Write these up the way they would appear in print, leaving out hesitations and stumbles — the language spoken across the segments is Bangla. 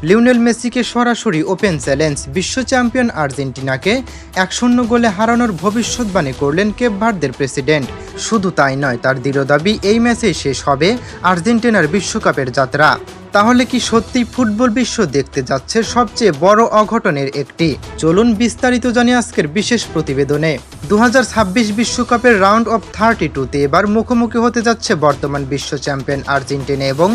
লিওনেল মেসিকে সরাসরি ওপেন চ্যালেঞ্জ, বিশ্ব চ্যাম্পিয়ন আর্জেন্টিনাকে 1-0 গোলে হারানোর ভবিষ্যৎবাণী করলেন কেপ ভার্দের প্রেসিডেন্ট। শুধু তাই নয়, তার দৃঢ় দাবি এই ম্যাচেই শেষ হবে আর্জেন্টিনার বিশ্বকাপের যাত্রা। তাহলে কি সত্যিই ফুটবল বিশ্ব দেখতে যাচ্ছে সবচেয়ে বড় অঘটনের একটি? চলুন বিস্তারিত জানি আজকের বিশেষ প্রতিবেদনে। 2026 বিশ্বকাপের রাউন্ড অফ 32তে এবার মুখোমুখি হতে যাচ্ছে বর্তমান বিশ্ব চ্যাম্পিয়ন আর্জেন্টিনা এবং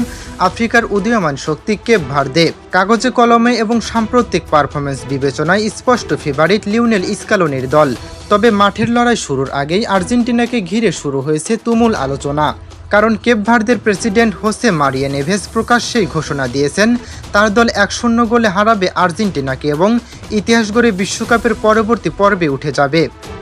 আফ্রিকার উদীয়মান শক্তি কেপ ভার্দে। কাগজে কলমে এবং সাম্প্রতিক পারফরমেন্স বিবেচনায় স্পষ্ট ফেভারিট লিওনেল স্কালোনির দল। তবে মাঠের লড়াই শুরুর আগেই আর্জেন্টিনাকে ঘিরে শুরু হয়েছে তুমুল আলোচনা। কারণ কেপ ভার্দের প্রেসিডেন্ট হোসে মারিয়া নেভেস প্রকাশ্যেই ঘোষণা দিয়েছেন তার দল 1-0 গোলে হারাবে আর্জেন্টিনাকে এবং ইতিহাস গড়ে বিশ্বকাপের পরবর্তী পর্বে উঠে যাবে।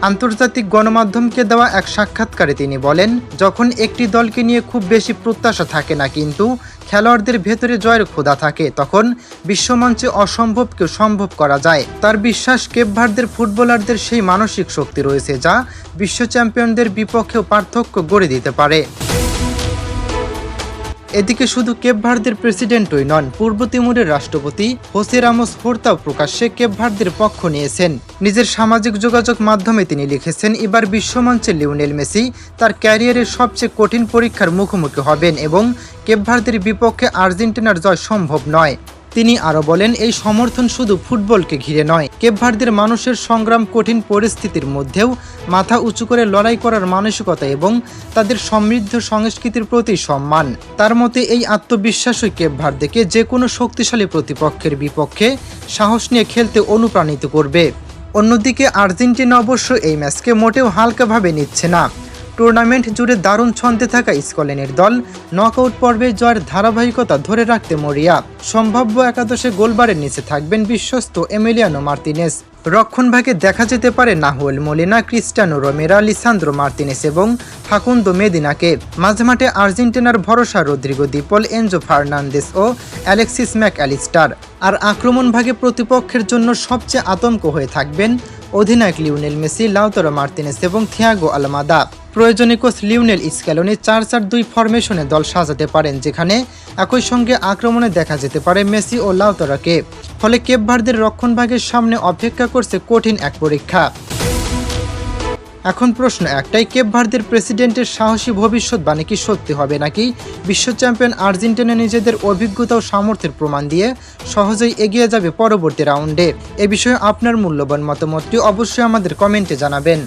আন্তর্জাতিক গণমাধ্যমকে দেওয়া এক সাক্ষাৎকারে তিনি বলেন, যখন একটি দলকে নিয়ে খুব বেশি প্রত্যাশা থাকে না কিন্তু খেলোয়াড়দের ভেতরে জয়ের ক্ষুধা থাকে, তখন বিশ্বমঞ্চে অসম্ভবকে সম্ভব করা যায়। তার বিশ্বাস, কেপ ভার্দের ফুটবলারদের সেই মানসিক শক্তি রয়েছে যা বিশ্ব চ্যাম্পিয়নদের বিপক্ষেও পার্থক্য গড়ে দিতে পারে। এদিকে শুধু কেপ ভার্দের প্রেসিডেন্টই নন, পূর্ব তিমুরের রাষ্ট্রপতি হোসে রামোস হোর্তাও প্রকাশ্যে কেপ ভার্দের পক্ষ নিয়েছেন। নিজের সামাজিক যোগাযোগ মাধ্যমে তিনি লিখেছেন, এবার বিশ্বমঞ্চে লিওনেল মেসি তার ক্যারিয়ারের সবচেয়ে কঠিন পরীক্ষার মুখোমুখি হবেন এবং কেপ ভার্দের বিপক্ষে আর্জেন্টিনার জয় সম্ভব নয়। তিনি আরও বলেন, এই সমর্থন শুধু ফুটবলকে ঘিরে নয়, কেপ ভার্দের মানুষের সংগ্রাম, কঠিন পরিস্থিতির মধ্যেও মাথা উঁচু করে লড়াই করার মানসিকতা এবং তাদের সমৃদ্ধ সংস্কৃতির প্রতি সম্মান। তার মতে এই আত্মবিশ্বাসই কেপ ভার্দেকে যে কোনো শক্তিশালী প্রতিপক্ষের বিপক্ষে সাহস নিয়ে খেলতে অনুপ্রাণিত করবে। অন্যদিকে আর্জেন্টিনা অবশ্য এই ম্যাচকে মোটেও হালকাভাবে নিচ্ছে না। টুর্নামেন্ট জুড়ে দারুণ ছন্দে থাকা স্কটল্যান্ডের দল নকআউট পর্বে জয়ের ধারাবাহিকতা ধরে রাখতে মরিয়া। সম্ভাব্য একাদশে গোলবারের নিচে থাকবেন বিশ্বস্ত এমিলিয়ানো মার্তিনেস। রক্ষণভাগে দেখা যেতে পারে Nahuel Molina, Cristiano Romero, Lisandro Martinez এবং ফাকুন্দো মেদিনাকে। মাঝমাঠে আর্জেন্টিনার ভরসা রদ্রিগো দি পল, এনজো ফার্নান্দেস ও অ্যালেক্সিস ম্যাক অ্যালিস্টার। আর আক্রমণভাগে প্রতিপক্ষের জন্য সবচেয়ে আতঙ্ক হয়ে থাকবেন অধিনায়ক লিওনেল মেসি, লাউতারো মার্তিনেস এবং থিয়াগো আলমাদা। প্রয়োজনে কোচ লিওনেল স্ক্যালোনি 4-4-2 ফরমেশনে দল সাজাতে পারেন, যেখানে একই সঙ্গে আক্রমণে দেখা যেতে পারে মেসি ও লাউতারোকে। ফলে কেপ ভার্দের রক্ষণভাগের সামনে অপেক্ষা করছে কঠিন এক পরীক্ষা। এখন প্রশ্ন একটাই, কেপ ভার্দের প্রেসিডেন্টের সাহসী ভবিষ্যৎবাণী কি সত্যি হবে, নাকি বিশ্ব চ্যাম্পিয়ন আর্জেন্টিনা নিজেদের অভিজ্ঞতা ও সামর্থ্যের প্রমাণ দিয়ে সহজেই এগিয়ে যাবে পরবর্তী রাউন্ডে? এ বিষয়ে আপনার মূল্যবান মতামতটি অবশ্যই আমাদের কমেন্টে জানাবেন।